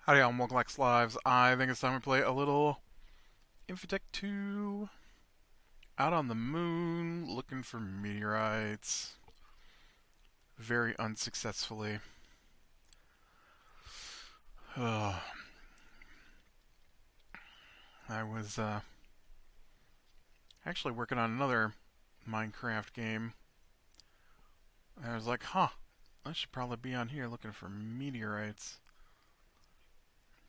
Howdy y'all, welcome back to Lives. I think it's time we play a little Infi-Tech 2 out on the moon looking for meteorites. Very unsuccessfully. I was actually working on another Minecraft game. And I was like, I should probably be on here looking for meteorites.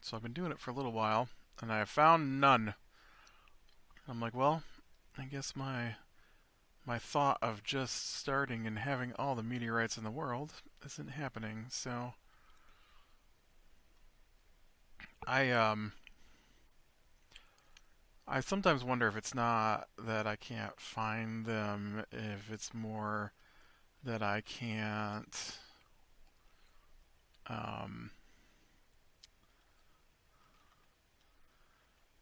So I've been doing it for a little while, and I have found none. I'm like, well, I guess my thought of just starting and having all the meteorites in the world isn't happening. So I I sometimes wonder if it's not that I can't find them, if it's more that um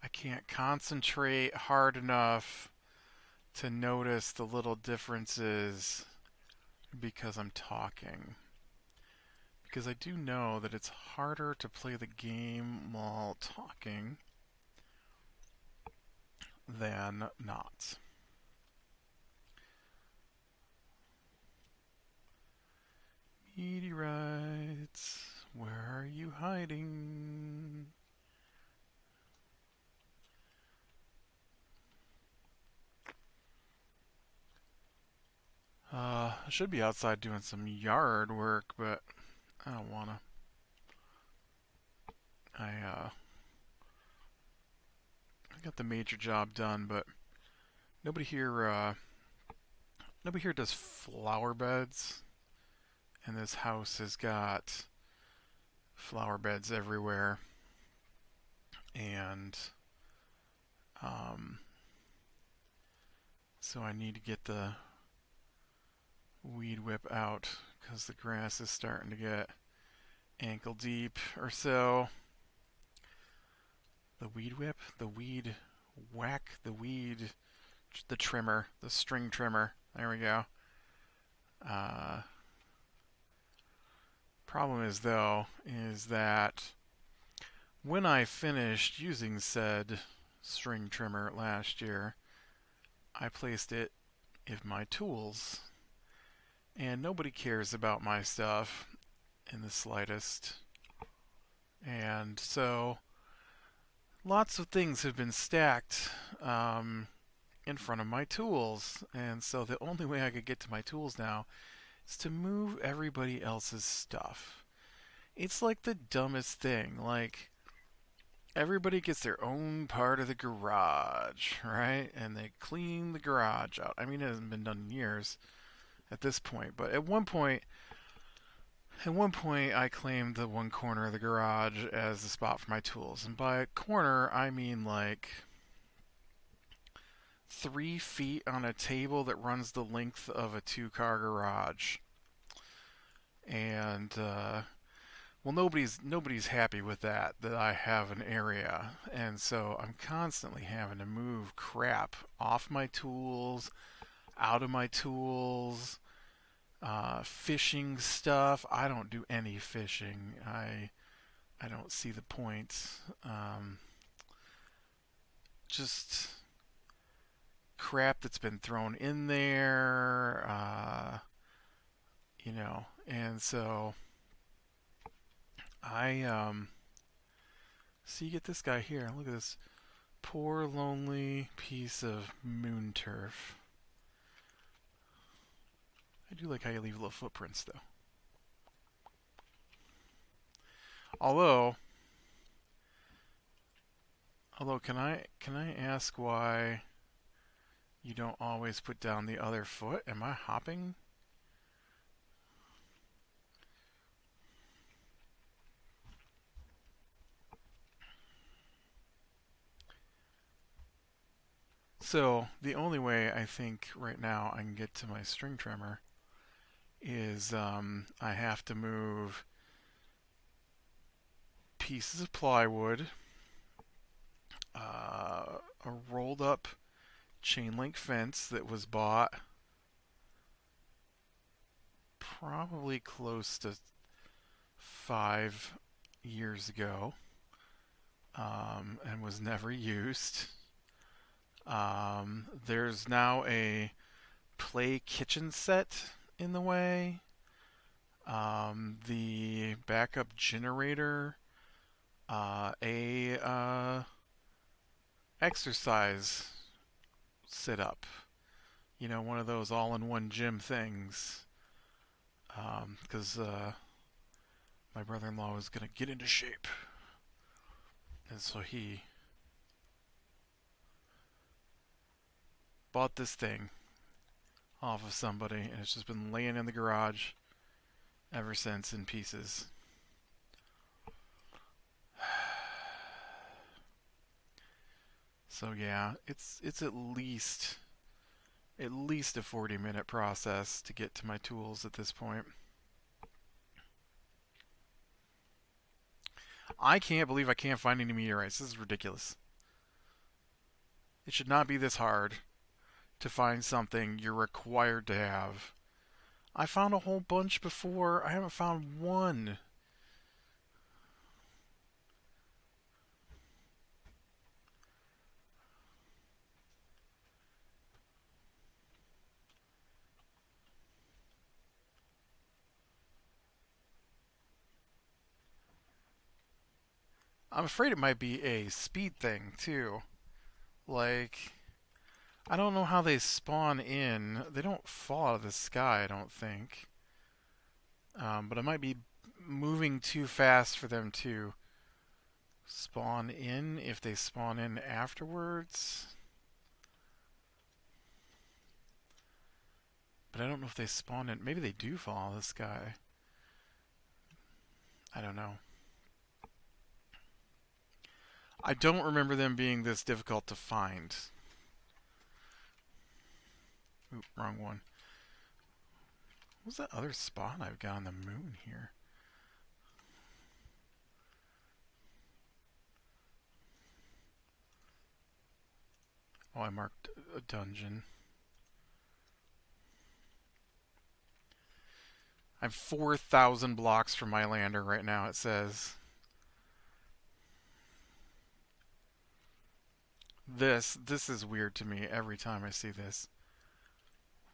I can't concentrate hard enough to notice the little differences because I'm talking. Because I do know that it's harder to play the game while talking than not. Meteorites, where are you hiding? I should be outside doing some yard work, but I don't wanna. I got the major job done, but nobody here nobody here does flower beds, and this house has got flower beds everywhere, and um, so I need to get the weed whip out because the grass is starting to get ankle deep or so. The weed whip, the weed whack, the trimmer, the string trimmer. There we go. Uh, Problem is though, is that when I finished using said string trimmer last year, I placed it in my tools, and nobody cares about my stuff in the slightest. And so lots of things have been stacked in front of my tools, and so the only way I could get to my tools now is to move everybody else's stuff. It's like the dumbest thing. Like, everybody gets their own part of the garage, right? And they clean the garage out. I mean, it hasn't been done in years at this point, but at one point, I claimed the one corner of the garage as the spot for my tools. And by corner, I mean like 3 feet on a table that runs the length of a two-car garage. And well, nobody's happy with that I have an area, and so I'm constantly having to move crap off my tools, out of my tools. Fishing stuff. I don't do any fishing. I don't see the point. Just crap that's been thrown in there. And so I so you get this guy here. Look at this poor lonely piece of moon turf. I do like how you leave little footprints though. Although, although, can I ask why you don't always put down the other foot? Am I hopping? So the only way I think right now I can get to my string trimmer is I have to move pieces of plywood, a rolled up chain link fence that was bought probably close to 5 years ago and was never used. There's now a play kitchen set in the way. The backup generator, a exercise sit up. You know, one of those all-in-one gym things. Because my brother-in-law was gonna get into shape, and so he bought this thing off of somebody, and it's just been laying in the garage ever since in pieces. So yeah, it's at least a 40-minute process to get to my tools at this point. I can't believe I can't find any meteorites. This is ridiculous. It should not be this hard to find something you're required to have. I found a whole bunch before. I haven't found one. I'm afraid it might be a speed thing, too. Like, I don't know how they spawn in. They don't fall out of the sky, I don't think. But it might be moving too fast for them to spawn in if they spawn in afterwards. But I don't know if they spawn in. Maybe they do fall out of the sky. I don't know. I don't remember them being this difficult to find. Oop, wrong one. What's that other spot I've got on the moon here? Oh, I marked a dungeon. I'm 4,000 blocks from my lander right now, it says. This is weird to me every time I see this.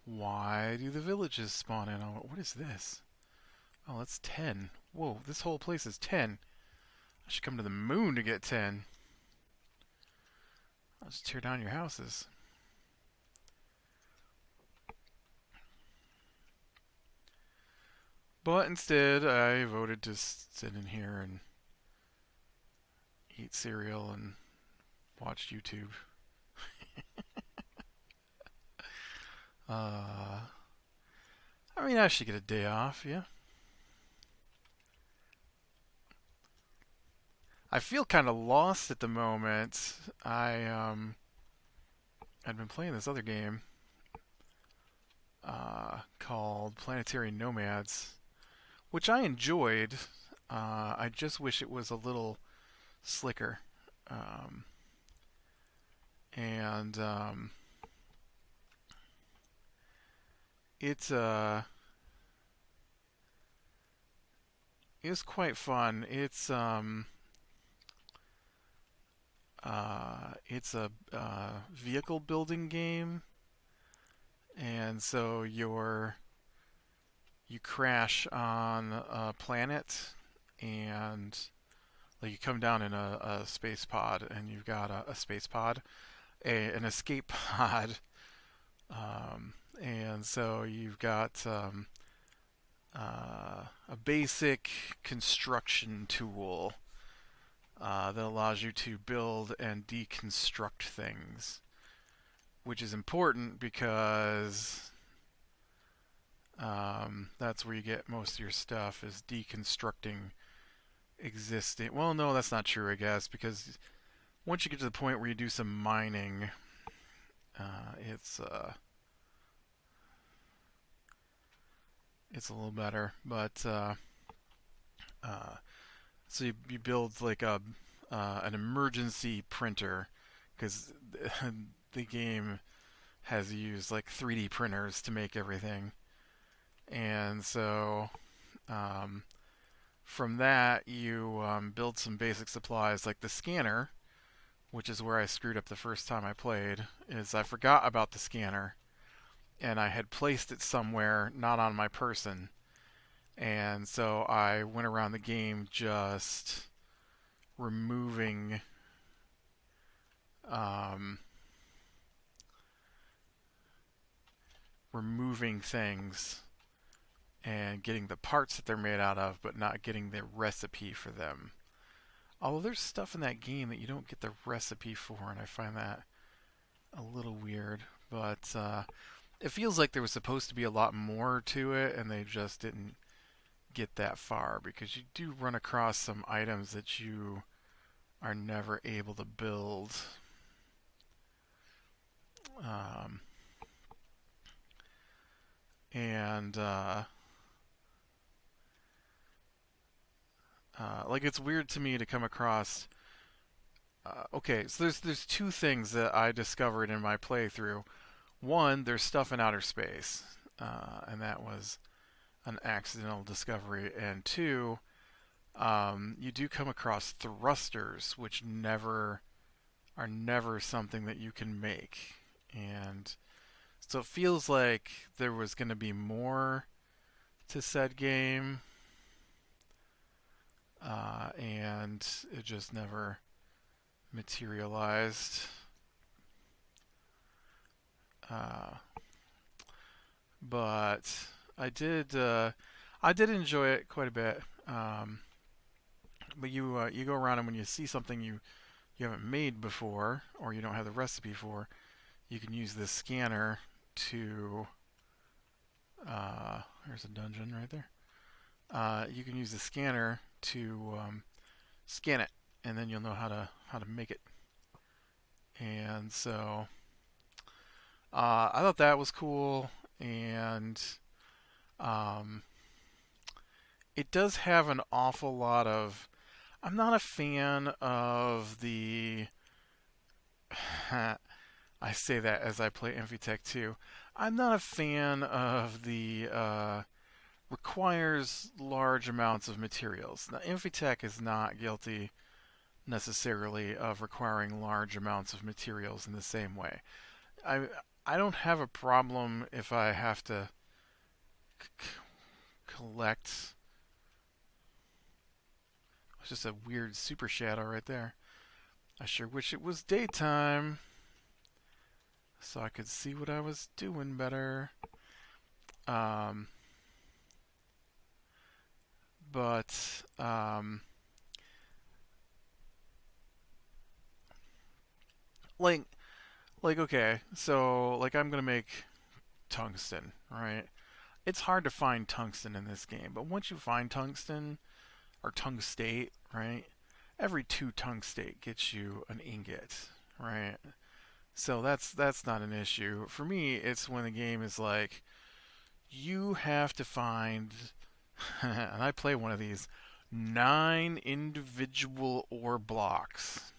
Why do the villages spawn in? Oh, what is this? Oh, that's 10. Whoa, this whole place is 10. I should come to the moon to get 10. I'll just tear down your houses. But instead, I voted to sit in here and eat cereal and watch YouTube. I mean, I should get a day off, yeah. I feel kind of lost at the moment. I'd been playing this other game called Planetary Nomads, which I enjoyed. I just wish it was a little slicker. And it's quite fun. It's a vehicle building game, and so you crash on a planet, and like you come down in a space pod, and you've got a space pod, an escape pod, and so you've got a basic construction tool that allows you to build and deconstruct things, which is important because that's where you get most of your stuff, is deconstructing existing. Well, no, that's not true, I guess, because once you get to the point where you do some mining, it's a little better. But so you build like an emergency printer, because the game has used like 3D printers to make everything, and so From that, you build some basic supplies like the scanner, which is where I screwed up the first time I played, is I forgot about the scanner and I had placed it somewhere not on my person. And so I went around the game just removing um, removing things and getting the parts that they're made out of, but not getting the recipe for them. Although there's stuff in that game that you don't get the recipe for, and I find that a little weird. But it feels like there was supposed to be a lot more to it, and they just didn't get that far because you do run across some items that you are never able to build. Um, and like it's weird to me to come across. Okay, so there's two things that I discovered in my playthrough. One, there's stuff in outer space, and that was an accidental discovery. And two, you do come across thrusters, which are never something that you can make. And so it feels like there was going to be more to said game, and it just never materialized. Uh, but I did enjoy it quite a bit. But you go around and when you see something you haven't made before or you don't have the recipe for, you can use this scanner to. There's a dungeon right there. You can use the scanner to scan it, and then you'll know how to make it. And so I thought that was cool, and um, it does have an awful lot of. I'm not a fan of the. I say that as I play Infi-Tech too. I'm not a fan of the requires large amounts of materials. Now, Infi-Tech is not guilty necessarily of requiring large amounts of materials in the same way. I I don't have a problem if I have to collect. It's just a weird super shadow right there. I sure wish it was daytime so I could see what I was doing better. Um, but like okay, so like I'm gonna make tungsten, right? It's hard to find tungsten in this game, but once you find tungsten or tungstate, right? Every 2 tungstate gets you an ingot, right? So that's not an issue. For me, it's when the game is like you have to find and I play one of these 9 individual ore blocks.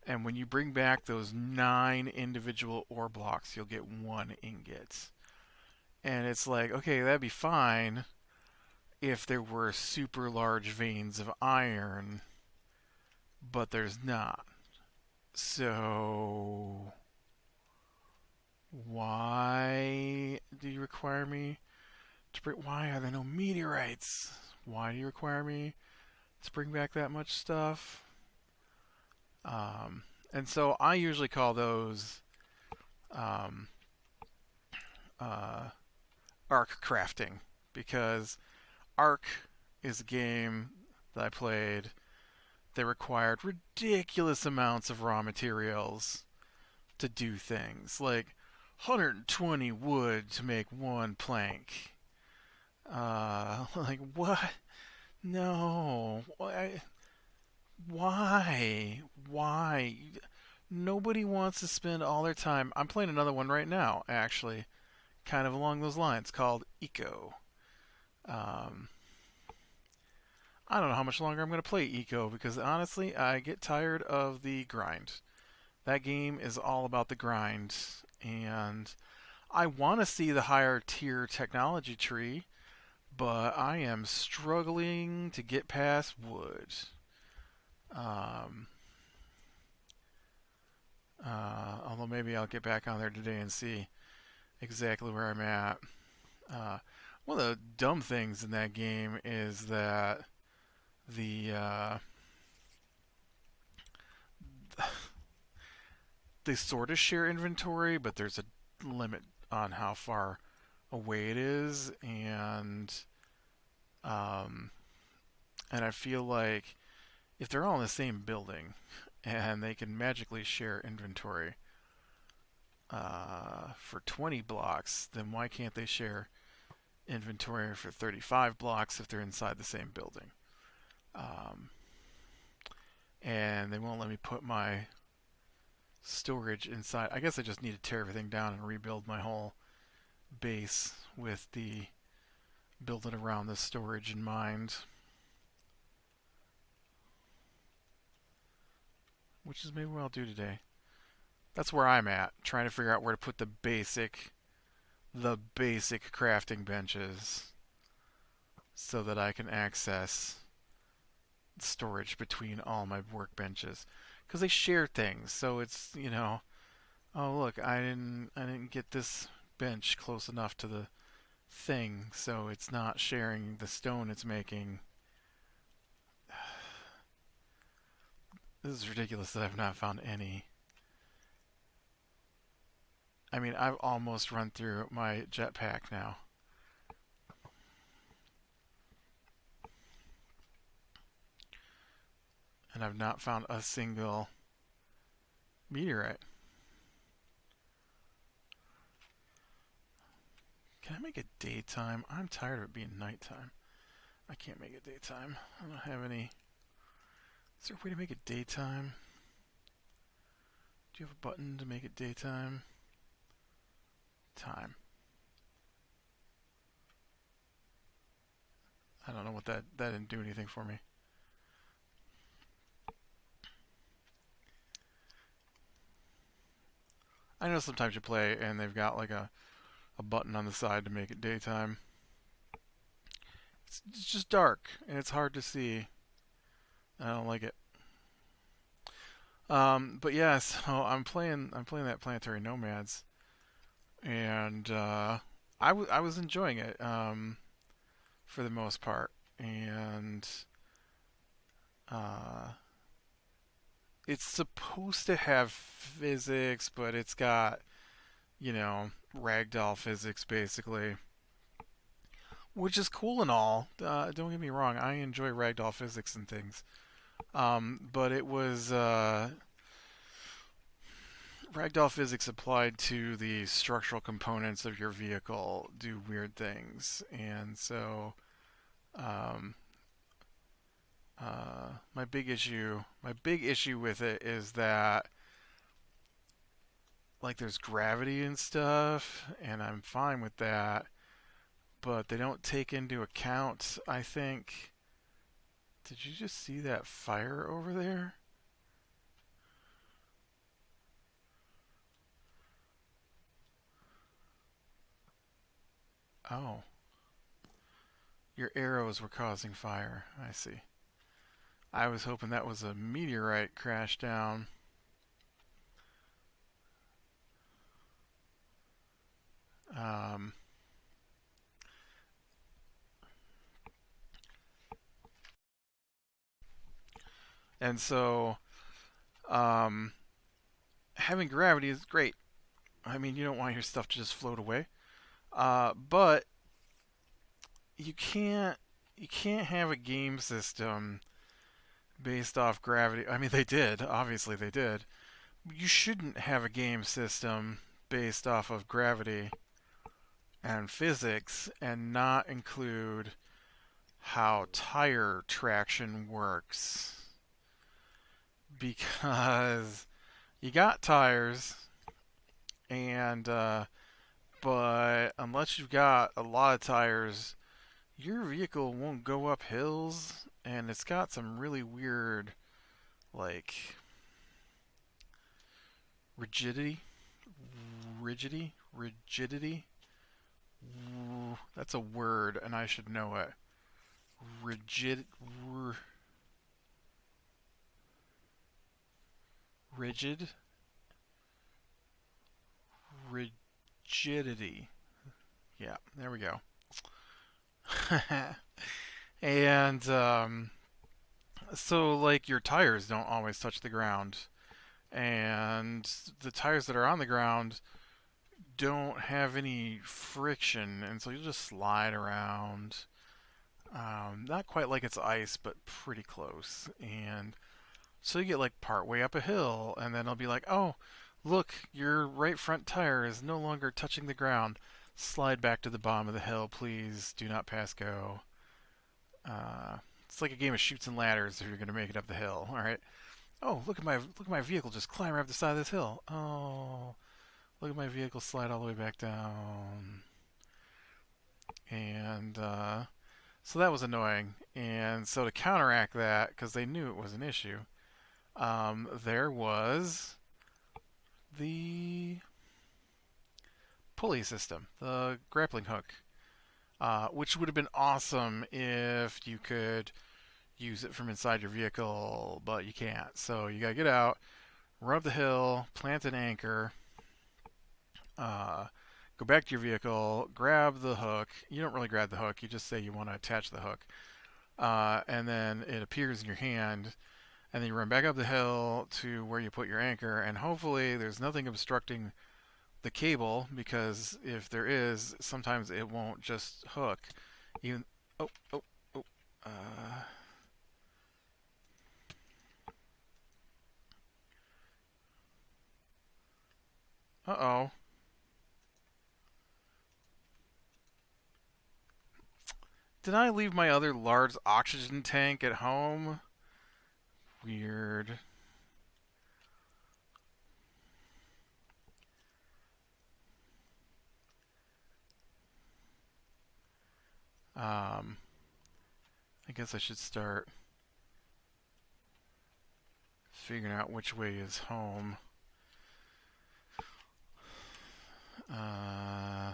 And when you bring back those 9 individual ore blocks, you'll get 1 ingot. And it's like, okay, that'd be fine if there were super large veins of iron, but there's not. So, why do you require me to bring? Why are there no meteorites? Why do you require me to bring back that much stuff? Um, and so I usually call those um, uh, arc crafting because Arc is a game that I played that required ridiculous amounts of raw materials to do things, like 120 wood to make 1 plank. Like what? No. Why? Why? Nobody wants to spend all their time. I'm playing another one right now, actually, kind of along those lines, called Eco. Um, I don't know how much longer I'm going to play Eco because honestly, I get tired of the grind. That game is all about the grind, and I want to see the higher tier technology tree, but I am struggling to get past wood. Um, Although maybe I'll get back on there today and see exactly where I'm at. Uh, One of the dumb things in that game is that the they sort of share inventory, but there's a limit on how far away it is, um, and I feel like if they're all in the same building and they can magically share inventory for 20 blocks, then why can't they share inventory for 35 blocks if they're inside the same building? Um, and they won't let me put my storage inside. I guess I just need to tear everything down and rebuild my whole base with the build it around the storage in mind, which is maybe what I'll do today. That's where I'm at, trying to figure out where to put the basic crafting benches so that I can access storage between all my workbenches, because they share things. So it's, oh look, I didn't get this bench close enough to the thing, so it's not sharing the stone it's making. This is ridiculous that I've not found any. I mean, I've almost run through my jetpack now. And I've not found a single meteorite. Can I make it daytime? I'm tired of it being nighttime. I can't make it daytime. I don't have any. Is there a way to make it daytime? Do you have a button to make it daytime? Time. I don't know what that didn't do anything for me. I know sometimes you play and they've got like a button on the side to make it daytime. It's just dark and it's hard to see. I don't like it. But yeah, so I'm playing that Planetary Nomads, and I was enjoying it for the most part, and uh, it's supposed to have physics, but it's got ragdoll physics basically, which is cool and all. Don't get me wrong, I enjoy ragdoll physics and things. But it was ragdoll physics applied to the structural components of your vehicle do weird things, and so um, my big issue with it is that like there's gravity and stuff, and I'm fine with that, but they don't take into account, I think. Did you just see that fire over there? Oh, your arrows were causing fire. I see. I was hoping that was a meteorite crash down. Um, and so, um, having gravity is great. I mean, you don't want your stuff to just float away. But you can't you can't have a game system based off gravity. I mean, they did. Obviously, they did. You shouldn't have a game system based off of gravity and physics and not include how tire traction works, because you got tires, and but unless you've got a lot of tires, your vehicle won't go up hills, and it's got some really weird, like, rigidity, rigidity That's a word, and I should know it. Rigid, rigid, rigidity. Yeah, there we go. And so, like, your tires don't always touch the ground, and the tires that are on the ground don't have any friction, and so you'll just slide around. Not quite like it's ice, but pretty close. And so you get like part way up a hill, and then it'll be like, oh, look, your right front tire is no longer touching the ground. Slide back to the bottom of the hill, please. Do not pass go. Uh, it's like a game of shoots and ladders if you're going to make it up the hill. All right. Oh, look at my vehicle just climb right up the side of this hill. Oh, look at my vehicle slide all the way back down. And so that was annoying. And so to counteract that, because they knew it was an issue, there was the pulley system, the grappling hook, which would have been awesome if you could use it from inside your vehicle, but you can't. So you gotta get out, run up the hill, plant an anchor, uh, go back to your vehicle, grab the hook. You don't really grab the hook, you just say you want to attach the hook. And then it appears in your hand, and then you run back up the hill to where you put your anchor, and hopefully there's nothing obstructing the cable, because if there is, sometimes it won't just hook. Even oh oh oh. Uh-oh. Did I leave my other large oxygen tank at home? Weird. Um, I guess I should start figuring out which way is home. Uh,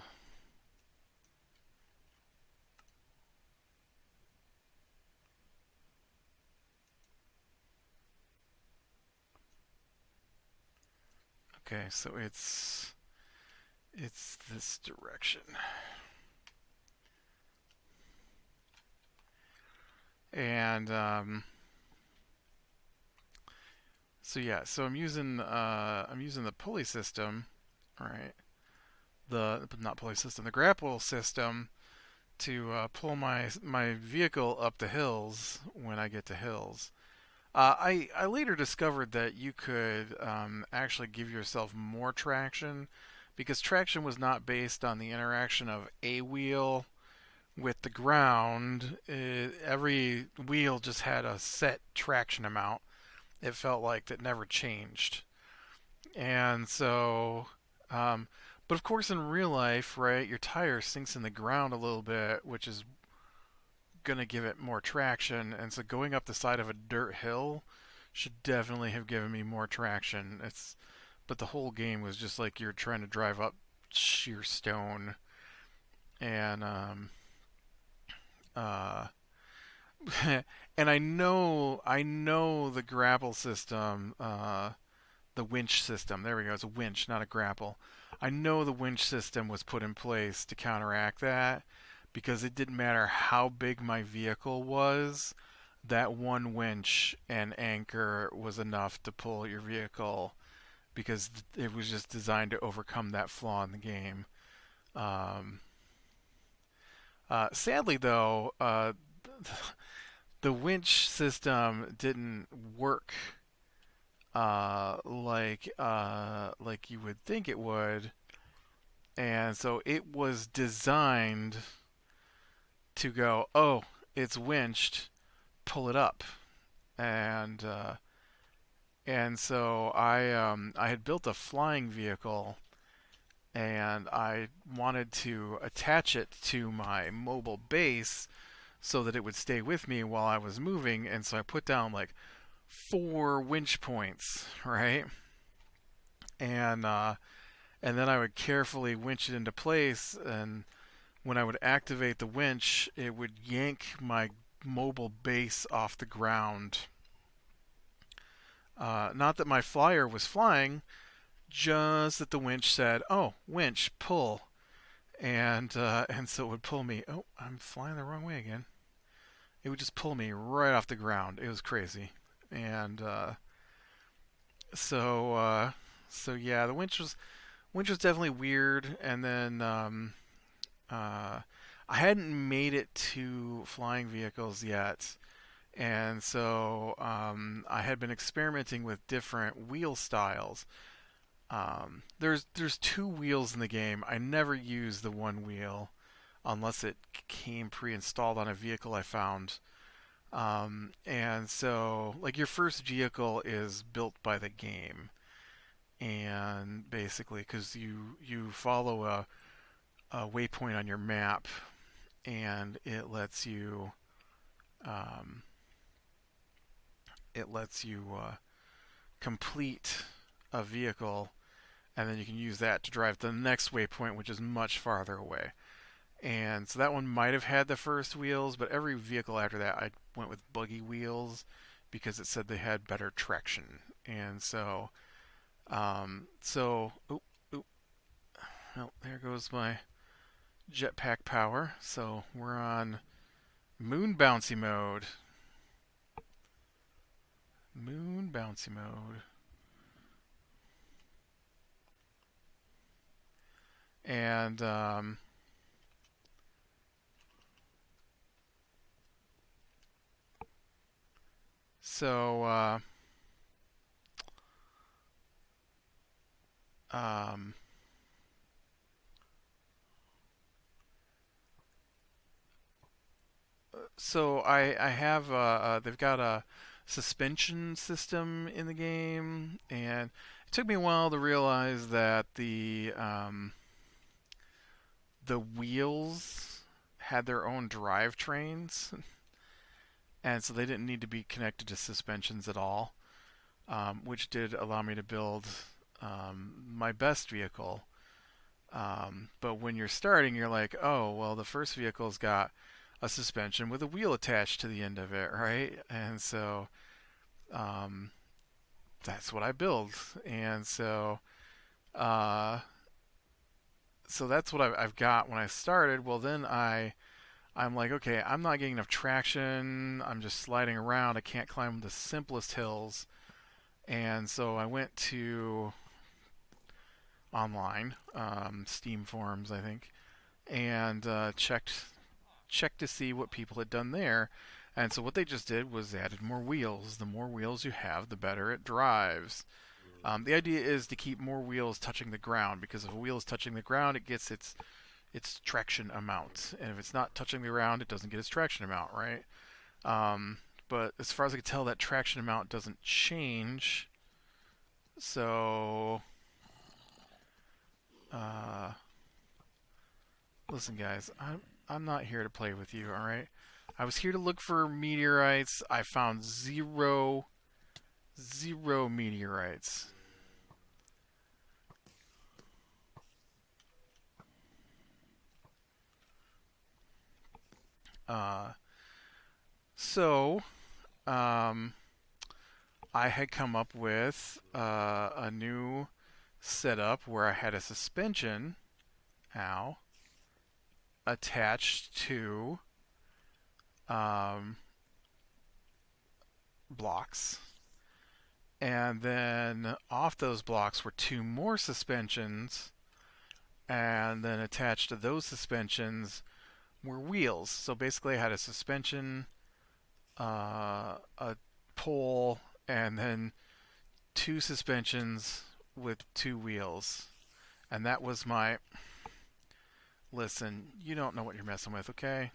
okay, so it's this direction. And so yeah, so I'm using the pulley system, right? The not pulley system, the grapple system to pull my vehicle up the hills when I get to hills. I later discovered that you could actually give yourself more traction, because traction was not based on the interaction of a wheel with the ground. Every wheel just had a set traction amount. It felt like that never changed. And so, um, but of course, in real life, right, your tire sinks in the ground a little bit, which is going to give it more traction. And so, going up the side of a dirt hill should definitely have given me more traction. But the whole game was just like you're trying to drive up sheer stone. And uh, and I know the grapple system, the winch system. There we go. It's a winch, not a grapple. I know the winch system was put in place to counteract that, because it didn't matter how big my vehicle was. That one winch and anchor was enough to pull your vehicle, because it was just designed to overcome that flaw in the game. Um, Sadly, though, the winch system didn't work like you would think it would, and so it was designed to go, oh, it's winched, pull it up, and so I had built a flying vehicle, and I wanted to attach it to my mobile base so that it would stay with me while I was moving, and so I put down like 4 winch points, right? And then I would carefully winch it into place, and when I would activate the winch, it would yank my mobile base off the ground. Not that my flyer was flying, just that the winch said, "Oh, winch, pull," and so it would pull me. Oh, I'm flying the wrong way again. It would just pull me right off the ground. It was crazy, and so so yeah, the winch was definitely weird. And then I hadn't made it to flying vehicles yet, and so I had been experimenting with different wheel styles. There's two wheels in the game. I never use the one wheel unless it came pre-installed on a vehicle I found. And so, like, your first vehicle is built by the game, and basically, because you follow a waypoint on your map, and um, it lets you complete a vehicle, and then you can use that to drive to the next waypoint, which is much farther away. And so that one might have had the first wheels, but every vehicle after that I went with buggy wheels because it said they had better traction. And so, oh, oh, well, there goes my jetpack power. So we're on moon bouncy mode. Moon bouncy mode. And so um, so I have they've got a suspension system in the game, and it took me a while to realize that the wheels had their own drivetrains, and so they didn't need to be connected to suspensions at all, which did allow me to build my best vehicle. But when you're starting, you're like, oh, well, the first vehicle's got a suspension with a wheel attached to the end of it, right? And so um, that's what I build. And uh, so that's what I've got when I started. Well, then I'm like, okay, I'm not getting enough traction. I'm just sliding around. I can't climb the simplest hills. And so I went to online, Steam forums, I think, and checked to see what people had done there. And so what they just did was added more wheels. The more wheels you have, the better it drives. The idea is to keep more wheels touching the ground, because if a wheel is touching the ground, it gets its traction amount, and if it's not touching the ground, it doesn't get its traction amount, right? Um, but as far as I can tell, that traction amount doesn't change. So, uh, listen, guys, I'm not here to play with you, all right? I was here to look for meteorites. I found zero meteorites. Uh, so, um, I had come up with a new setup where I had a suspension, ow, attached to um, blocks. And then off those blocks were two more suspensions. And then attached to those suspensions were wheels. So basically, I had a suspension, a pole, and then two suspensions with two wheels. And that was my. Listen, you don't know what you're messing with, okay?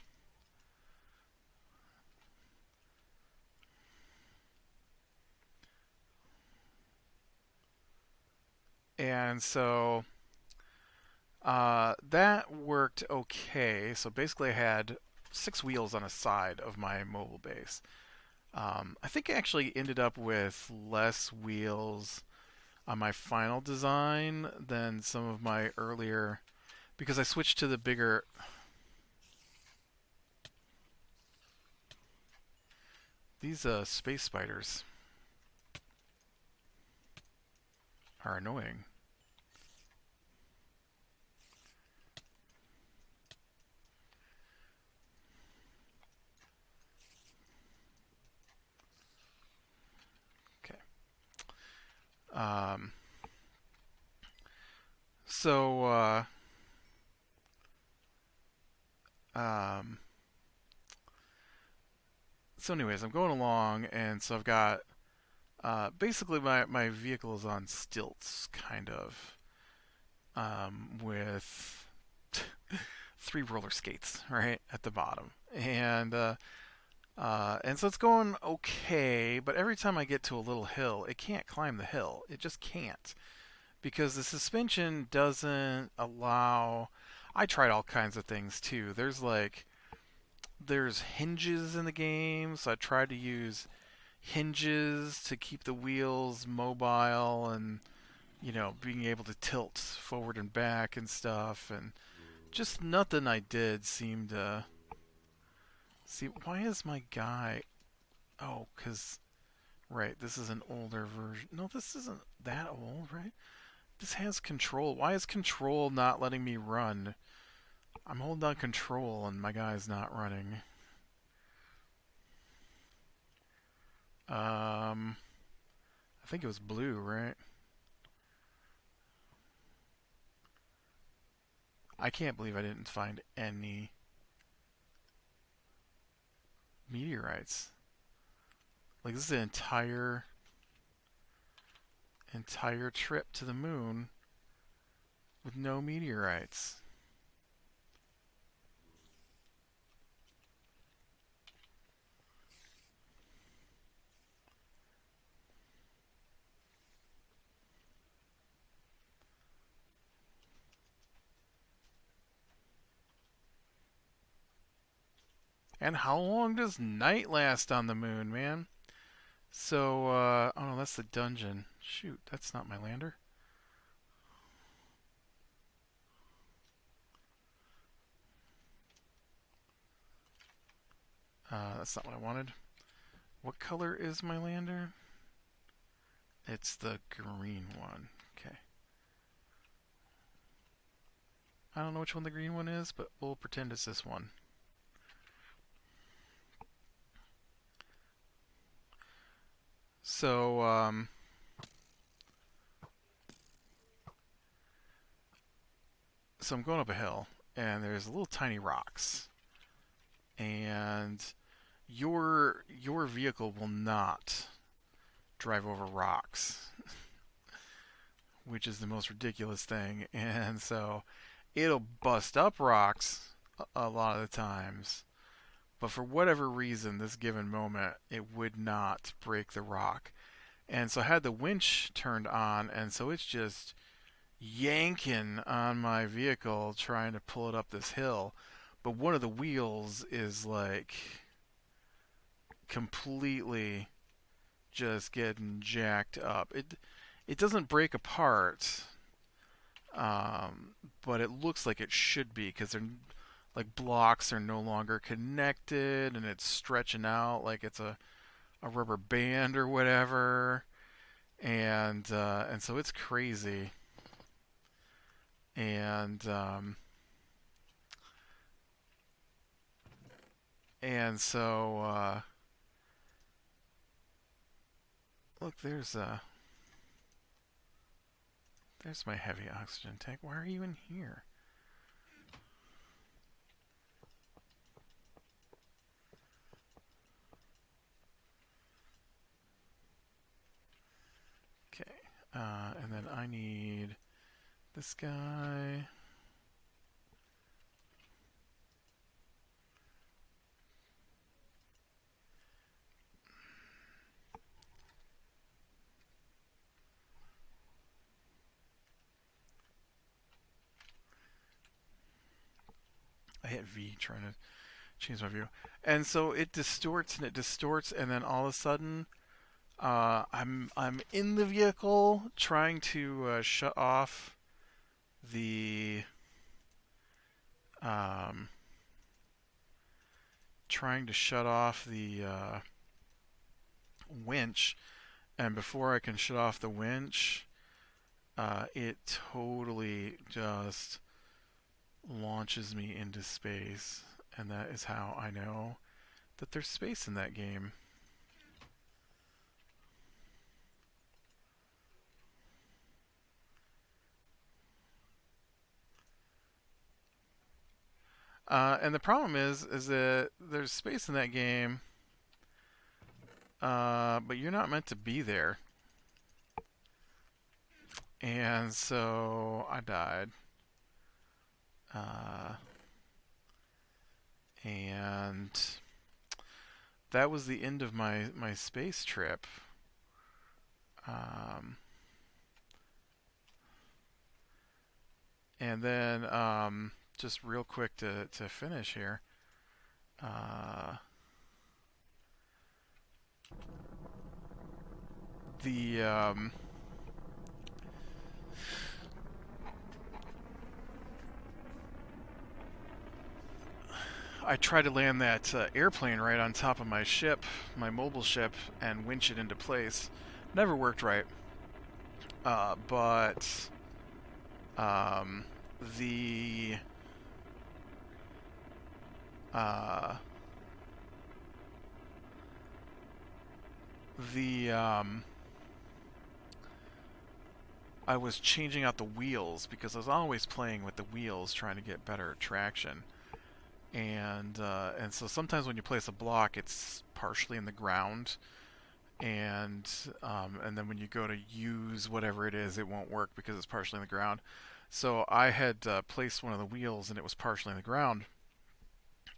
And so that worked okay. So basically, I had six wheels on a side of my mobile base. I think I actually ended up with less wheels on my final design than some of my earlier, because I switched to the bigger. These space spiders are annoying. Okay. Um, so, um, so anyways, I'm going along, and so I've got basically my vehicle is on stilts, kind of, with three roller skates right at the bottom, and so it's going okay. But every time I get to a little hill, it can't climb the hill. It just can't because the suspension doesn't allow. I tried all kinds of things too. There's hinges in the game, so I tried to use hinges to keep the wheels mobile and being able to tilt forward and back and stuff, and just nothing I did seemed to see. Why is my guy? Oh, cause right, this is an older version. No, this isn't that old, right? This has control. Why is control not letting me run? I'm holding on control and my guy's not running. I think it was blue, right? I can't believe I didn't find any meteorites. Like, this is an entire trip to the moon with no meteorites. And how long does night last on the moon, man? So, oh no, that's the dungeon. Shoot, that's not my lander. That's not what I wanted. What color is my lander? It's the green one. Okay. I don't know which one the green one is, but we'll pretend it's this one. So, I'm going up a hill, and there's little tiny rocks, and your vehicle will not drive over rocks, which is the most ridiculous thing. And so it'll bust up rocks a lot of the times, but for whatever reason, this given moment, it would not break the rock. And so I had the winch turned on, and so it's just yanking on my vehicle trying to pull it up this hill. But one of the wheels is like completely just getting jacked up. It doesn't break apart, but it looks like it should be because they're like blocks are no longer connected and it's stretching out like it's a rubber band or whatever, and so it's crazy, and and so look, there's my heavy oxygen tank. Why are you in here? Okay, and then I need this guy. I hit V trying to change my view, and so it distorts and it distorts, and then all of a sudden, I'm in the vehicle trying to shut off the um, trying to shut off the winch, and before I can shut off the winch, it totally just launches me into space, and that is how I know that there's space in that game. And the problem is that there's space in that game, but you're not meant to be there. And so I died. And that was the end of my space trip. And then just real quick to finish here. The I tried to land that airplane right on top of my ship, my mobile ship, and winch it into place. Never worked right. But the I was changing out the wheels because I was always playing with the wheels, trying to get better traction. And so sometimes when you place a block, it's partially in the ground, and then when you go to use whatever it is, it won't work because it's partially in the ground. So I had placed one of the wheels, and it was partially in the ground,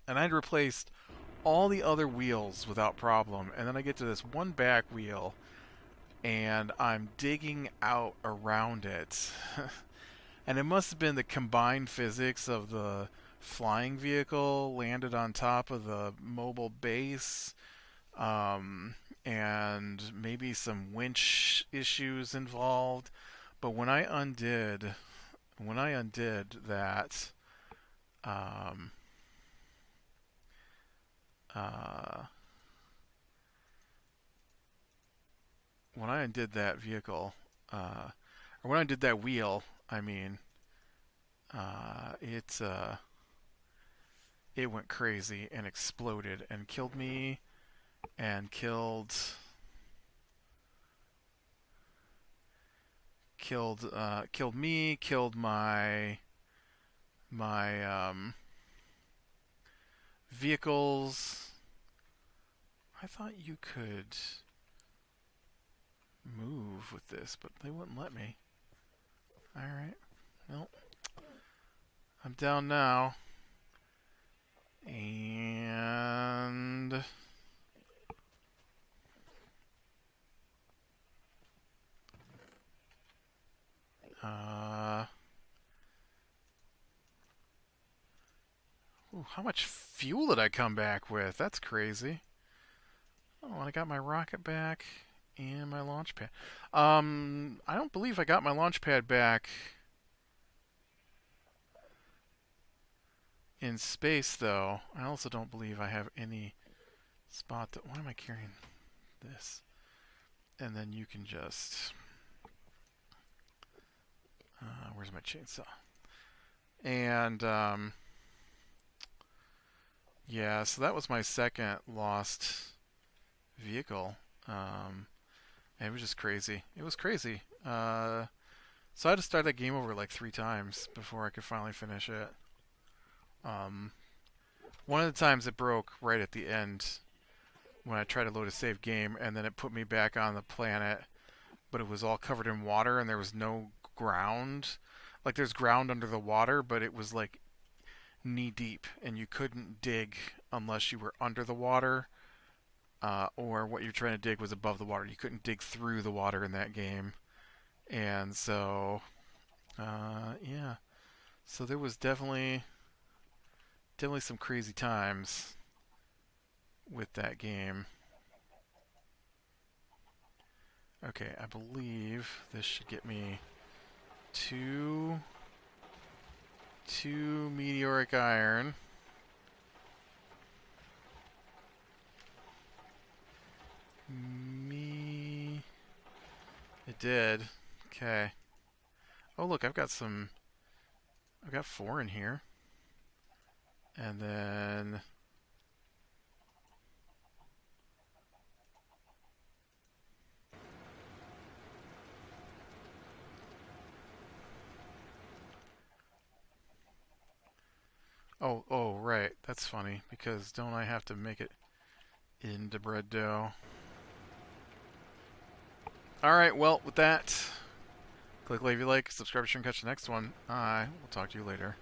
and I'd replaced all the other wheels without problem. And then I get to this one back wheel, and I'm digging out around it. And it must have been the combined physics of the flying vehicle landed on top of the mobile base, and maybe some winch issues involved. But when I undid that, um, when I undid that vehicle, or when I did that wheel, I mean, it went crazy and exploded and killed me and killed me, killed my vehicles. I thought you could move with this, but they wouldn't let me. Alright. Well, I'm down now. And ooh, how much fuel did I come back with? That's crazy. Oh, and I got my rocket back and my launch pad. I don't believe I got my launch pad back in space, though. I also don't believe I have any spot that... Why am I carrying this? And then you can just... where's my chainsaw? And, yeah, so that was my second lost vehicle. It was just crazy. It was crazy. So I had to start that game over like 3 times before I could finally finish it. One of the times it broke right at the end when I tried to load a save game, and then it put me back on the planet, but it was all covered in water and there was no ground. Like there's ground under the water, but it was like knee deep, and you couldn't dig unless you were under the water, or what you're trying to dig was above the water. You couldn't dig through the water in that game, and so yeah. So there was definitely some crazy times with that game. Okay, I believe this should get me two meteoric iron. did. Okay. Oh, look, I've got 4 in here. And then... Oh, right. That's funny, because don't I have to make it into bread dough? Alright, well, with that, click leave a like, subscribe, share, and catch the next one. I will talk to you later.